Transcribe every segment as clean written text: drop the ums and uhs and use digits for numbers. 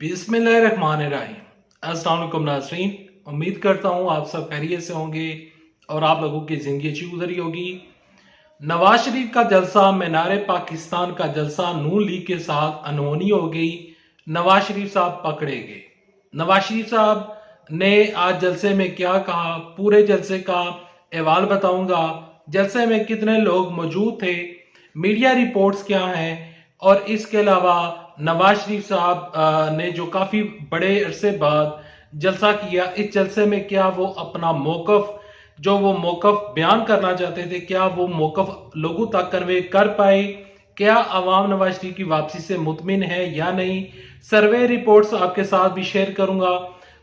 बिस्मिल्लाहिर्रहमानिर्रहीम। अस्सलाम वालेकुम नाज़रीन, उम्मीद करता हूँ आप सब खैरियत से होंगे और आप लोगों की ज़िंदगी अच्छी गुजरी होगी। नवाज शरीफ का जलसा, मीनार पाकिस्तान का जलसा नून लीग के साथ अनहोनी हो गई। नवाज शरीफ साहब पकड़े गए। नवाज शरीफ साहब ने आज जलसे में क्या कहा, पूरे जलसे का अहवाल बताऊंगा। जलसे में कितने लोग मौजूद थे, मीडिया रिपोर्ट्स क्या हैं, और इसके अलावा नवाज शरीफ साहब ने जो काफी बड़े अरसे बाद जलसा किया, इस जलसे में क्या वो अपना मौकफ, जो वो मौकफ बयान करना चाहते थे, क्या वो मौकफ लोगों तक कन्वे कर पाए? क्या अवाम नवाज शरीफ की वापसी से मुतमिन है या नहीं? सर्वे रिपोर्ट्स आपके साथ भी शेयर करूंगा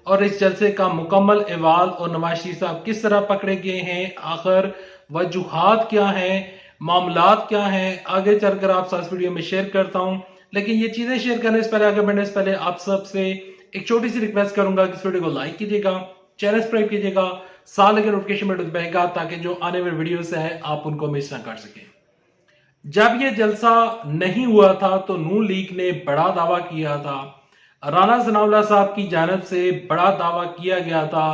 और इस जलसे का मुकम्मल अहवाल और नवाज शरीफ साहब किस तरह पकड़े गए हैं, आखिर वजूहात क्या हैं, मामलात क्या हैं, आगे चलकर आप साथ वीडियो में शेयर करता हूं। लेकिन ये चीजें शेयर करने से पहले, आगे बढ़ने से पहले आप सबसे एक छोटी सी रिक्वेस्ट करूंगा कि इस वीडियो को लाइक कीजिएगा, चैनल सब्सक्राइब कीजिएगा, साथ लगे नोटिफिकेशन बटन दबाइएगा ताकि जो आने वाले वीडियोस हैं आप उनको मिस ना कर सकें। जब ये जलसा नहीं हुआ था तो नून लीग ने बड़ा दावा किया था, राना सनाउल्लाह साहब की जानिब से बड़ा दावा किया गया था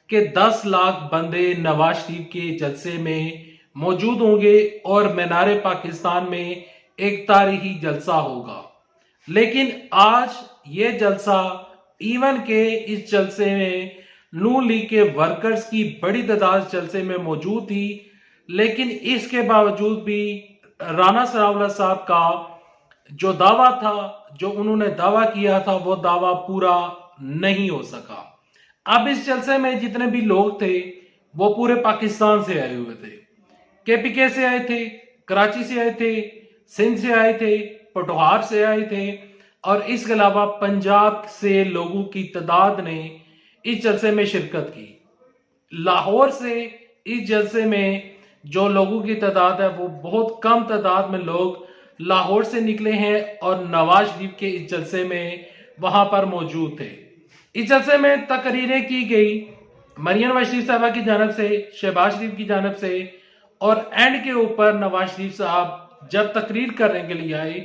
कि 10 लाख बंदे नवाज शरीफ के जलसे में मौजूद होंगे और मीनार पाकिस्तान में एक तारीखी जलसा होगा। लेकिन आज ये जलसा, इवन के इस जलसे में नून लीग के वर्कर्स की बड़ी तादाद जलसे में मौजूद थी, लेकिन इसके बावजूद भी राना सनाउल्लाह साहब का जो दावा था, जो उन्होंने दावा किया था, वो दावा पूरा नहीं हो सका। अब इस जलसे में जितने भी लोग थे वो पूरे पाकिस्तान से आए हुए थे, केपीके से आए थे, कराची से आए थे, सिंध से आए थे, पटोहार से आए थे, और इसके अलावा पंजाब से लोगों की तादाद ने इस जलसे में शिरकत की। लाहौर से इस जलसे में जो लोगों की तादाद है वो बहुत कम तादाद में लोग लाहौर से निकले हैं और नवाज शरीफ के इस जलसे में वहां पर मौजूद थे। इस जलसे में तकरीरें की गई मरियम नवाज शरीफ साहबा की जानब से, शहबाज शरीफ की जानब से, और एंड के ऊपर नवाज शरीफ साहब जब तकरीर करने के लिए आए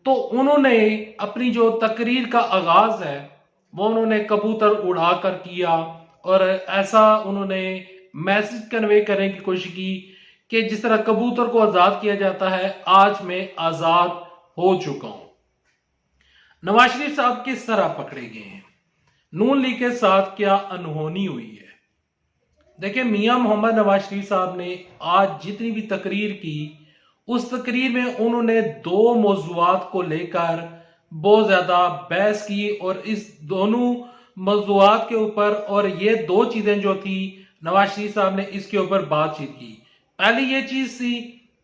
तो उन्होंने अपनी जो तकरीर का आगाज है वो उन्होंने कबूतर उड़ाकर किया और ऐसा उन्होंने मैसेज कन्वे करने की कोशिश की कि जिस तरह कबूतर को आजाद किया जाता है, आज मैं आजाद हो चुका हूं। नवाज शरीफ साहब किस तरह पकड़े गए हैं, नून लीग के साथ क्या अनहोनी हुई है? देखिए, मियां मोहम्मद नवाज शरीफ साहब ने आज जितनी भी तकरीर की, उस तकरीर में उन्होंने दो मौजूआत को लेकर बहुत ज्यादा बहस की और इस दोनों मौजूआत के ऊपर, और ये दो चीजें जो थी नवाज शरीफ साहब ने इसके ऊपर बातचीत की। पहली ये चीज थी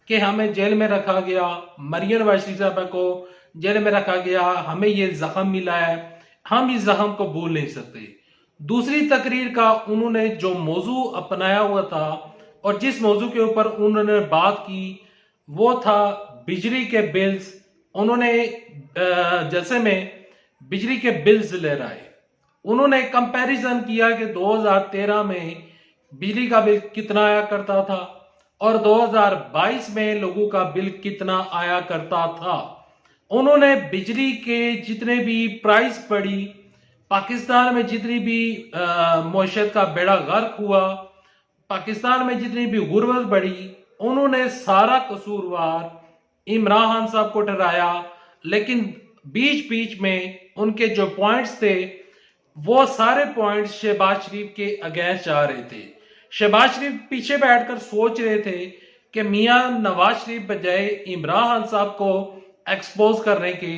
कि हमें जेल में रखा गया, मरियम नवाज शरीफ साहब को जेल में रखा गया, हमें ये जख्म मिला है, हम इस जख्म को भूल नहीं सकते। दूसरी तकरीर का उन्होंने जो मौजू अपनाया हुआ था और जिस मौजू के ऊपर उन्होंने बात की वो था बिजली के बिल्स। उन्होंने जैसे में बिजली के बिल्स ले रहे, उन्होंने कंपैरिजन किया कि 2013 में बिजली का बिल कितना आया करता था और 2022 में लोगों का बिल कितना आया करता था। उन्होंने बिजली के जितने भी प्राइस बढ़ी, पाकिस्तान में जितनी भी मईशत का बेड़ा गर्क हुआ, पाकिस्तान में जितनी भी गुर्बत बढ़ी, उन्होंने सारा कसूरवार इमरान खान साहब को ठहराया। लेकिन बीच बीच में उनके जो पॉइंट्स थे वो सारे पॉइंट्स शहबाज शरीफ के अगेंस्ट जा रहे थे। शहबाज शरीफ पीछे बैठकर सोच रहे थे कि मियां नवाज शरीफ बजाय इमरान खान साहब को एक्सपोज करने के,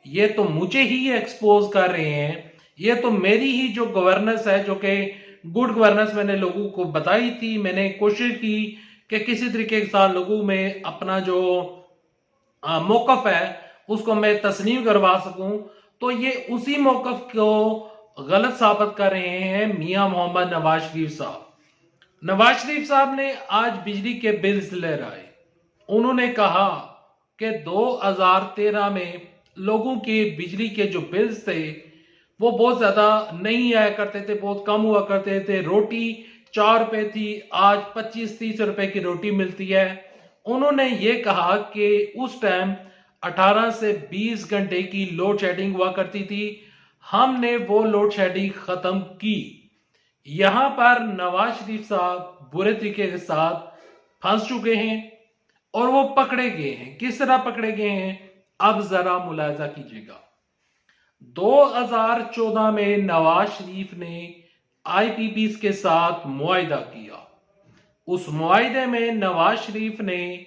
ये तो मुझे ही एक्सपोज कर रहे हैं, ये तो मेरी ही जो गवर्नेंस है, जो कि गुड गवर्नेंस मैंने लोगों को बताई थी, मैंने कोशिश की कि किसी तरीके के साथ लोगों में अपना जो मौकफ है उसको मैं तस्लीम करवा सकूं, तो ये उसी मौकफ को गलत साबित कर रहे हैं मियां मोहम्मद नवाज शरीफ साहब। नवाज शरीफ साहब ने आज बिजली के बिल्स ले रहे, उन्होंने कहा कि 2013 में लोगों के बिजली के जो बिल्स थे वो बहुत ज्यादा नहीं आया करते थे, बहुत कम हुआ करते थे। रोटी 4 रुपए थी, आज 25-30 रुपए की रोटी मिलती है। उन्होंने ये कहा कि उस टाइम 18 से 20 घंटे की लोड शेडिंग हुआ करती थी। हमने वो लोड शेडिंग खत्म की। यहां पर नवाज शरीफ साहब बुरे तरीके के साथ फंस चुके हैं और वो पकड़े गए हैं। किस तरह पकड़े गए हैं, अब जरा मुलाजा कीजिएगा। 2014 में नवाज शरीफ ने आईपीपीस के साथ मुआहिदा किया। उस मुआहिदे में नवाज शरीफ ने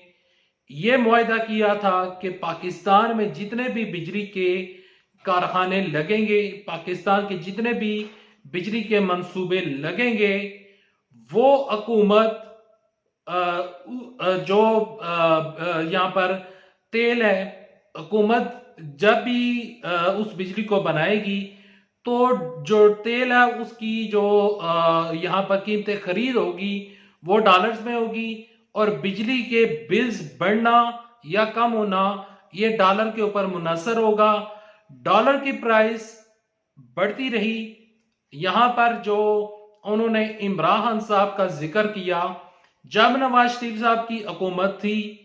यह मुआहिदा किया था कि पाकिस्तान में जितने भी बिजली के कारखाने लगेंगे, पाकिस्तान के जितने भी बिजली के मंसूबे लगेंगे, वो हुकूमत जो यहां पर तेल है, हुकूमत जब भी उस बिजली को बनाएगी तो जो तेल है उसकी जो यहां पर कीमतें खरीद होगी वो डॉलर्स में होगी और बिजली के बिल्स बढ़ना या कम होना ये डॉलर के ऊपर मुनहसर होगा। डॉलर की प्राइस बढ़ती रही। यहां पर जो उन्होंने इमरान खान साहब का जिक्र किया, जब नवाज शरीफ साहब की हुकूमत थी,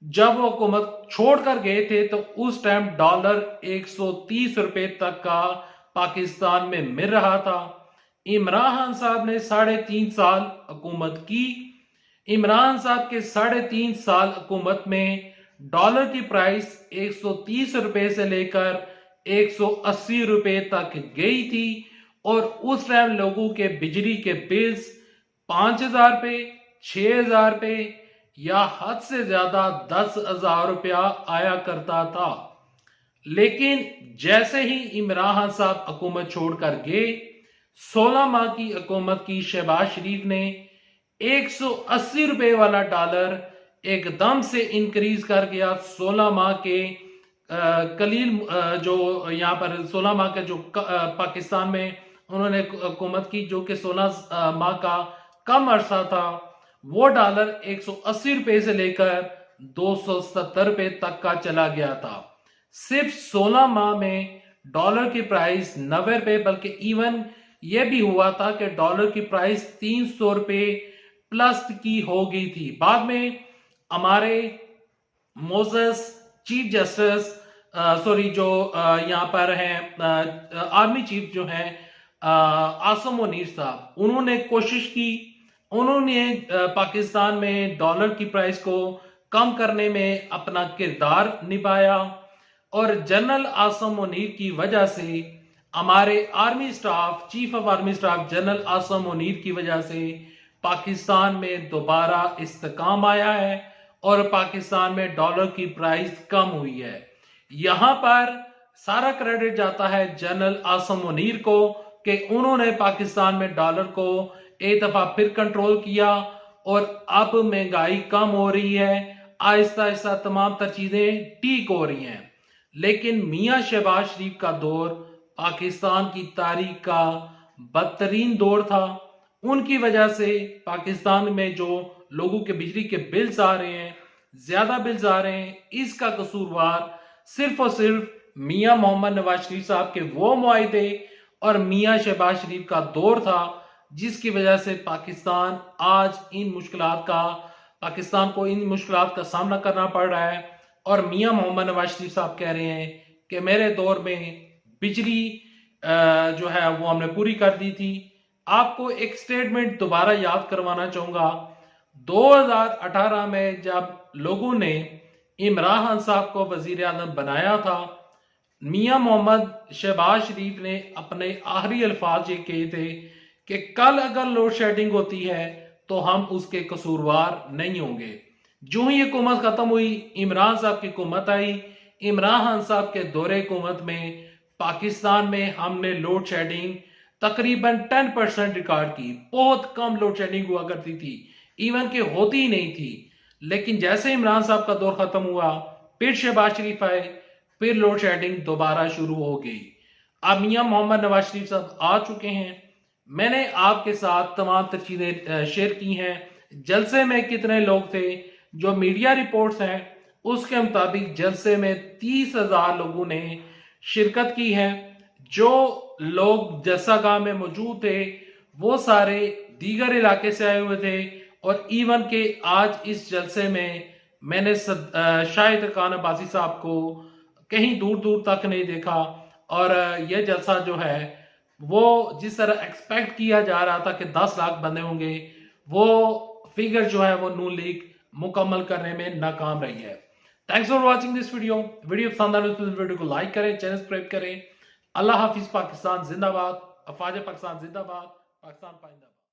जब वो हुकूमत छोड़कर गए थे तो उस टाइम डॉलर 130 रुपए तक का पाकिस्तान में मिल रहा था। इमरान खान साहब ने 3.5 साल हुकूमत की। इमरान साहब के 3.5 साल हुकूमत में डॉलर की प्राइस 130 रुपए से लेकर 180 रुपए तक गई थी और उस टाइम लोगों के बिजली के बिल्स 5,000 रुपए, 6,000 रुपए या हद से ज्यादा 10,000 रुपया आया करता था। लेकिन जैसे ही इमरान खान साहब हुकूमत छोड़कर गए, 16 माह की हुकूमत की शहबाज शरीफ ने 180 रुपए वाला डॉलर एकदम से इंक्रीज कर गया। 16 माह के कलील जो यहाँ पर 16 माह के जो पाकिस्तान में उन्होंने हुकूमत की, जो कि 16 माह का कम अरसा था, वो डॉलर 180 रुपए से लेकर 270 रुपए तक का चला गया था। सिर्फ 16 माह में डॉलर की प्राइस 90 रुपए, बल्कि इवन यह भी हुआ था कि डॉलर की प्राइस 300 रुपए प्लस की हो गई थी। बाद में हमारे मोसेस चीफ जस्टिस जो यहाँ पर हैं आर्मी चीफ जो हैं आसिम मुनीर साहब, उन्होंने कोशिश की, उन्होंने पाकिस्तान में डॉलर की प्राइस को कम करने में अपना किरदार निभाया और जनरल आसिम मुनीर की वजह से हमारे army staff, chief of army staff general Asim Munir की वजह से पाकिस्तान में दोबारा इस्तेकाम आया है और पाकिस्तान में डॉलर की प्राइस कम हुई है। यहां पर सारा क्रेडिट जाता है जनरल आसिम मुनीर को कि उन्होंने पाकिस्तान में डॉलर को एक दफा फिर कंट्रोल किया और अब महंगाई कम हो रही है, आहिस्ता आहिस्ता तमाम तर चीजें ठीक हो रही हैं। लेकिन मियां शहबाज शरीफ का दौर पाकिस्तान की तारीख का बदतरीन दौर था। उनकी वजह से पाकिस्तान में जो लोगों के बिजली के बिल्स आ रहे हैं, ज्यादा बिल्स आ रहे हैं, इसका कसूरवार सिर्फ और सिर्फ मियां मोहम्मद नवाज शरीफ साहब के वो मुआहिदे और मियां शहबाज शरीफ का दौर था, जिसकी वजह से पाकिस्तान को इन मुश्किलात का सामना करना पड़ रहा है। और मियां मोहम्मद नवाज शरीफ साहब कह रहे हैं कि मेरे दौर में बिजली जो है वो हमने पूरी कर दी थी। आपको एक स्टेटमेंट दोबारा याद करवाना चाहूंगा। 2018 में जब लोगों ने इमरान खान साहब को वजीर आजम बनाया था, मियां मोहम्मद शहबाज शरीफ ने अपने आखिरी अल्फाज ये कहे थे कि कल अगर लोड शेडिंग होती है तो हम उसके कसूरवार नहीं होंगे। जो ही हुकूमत खत्म हुई, इमरान साहब की हुकूमत आई। इमरान खान साहब के दौरे हुकूमत में पाकिस्तान में हमने लोड शेडिंग तकरीबन 10% रिकॉर्ड की। बहुत कम लोड शेडिंग हुआ करती थी, इवन के होती ही नहीं थी। लेकिन जैसे इमरान साहब का दौर खत्म हुआ, फिर शहबाज शरीफ आए, फिर लोड शेडिंग दोबारा शुरू हो गई। अब मियां मोहम्मद नवाज शरीफ साहब आ चुके हैं। मैंने आपके साथ तमाम तर चीजें शेयर की हैं। जलसे में कितने लोग थे, जो मीडिया रिपोर्ट्स हैं उसके मुताबिक जलसे में 30,000 लोगों ने शिरकत की है। जो लोग जलसागाह में मौजूद थे वो सारे दीगर इलाके से आए हुए थे और इवन के आज इस जलसे में मैंने शाहिद खान अब्बासी साहब को कहीं दूर दूर तक नहीं देखा और ये जलसा जो है वो जिस तरह एक्सपेक्ट किया जा रहा था कि 10 लाख बंदे होंगे, वो फिगर जो है वो नून लीग मुकम्मल करने में नाकाम रही है। Thanks for watching this video पसंद आने तो वीडियो को लाइक करें, चैनल सब्सक्राइब करें। अल्लाह हाफिज, पाकिस्तान जिंदाबाद, अफवाज पाकिस्तान जिंदाबाद, पाकिस्तान पाइंदाबाद।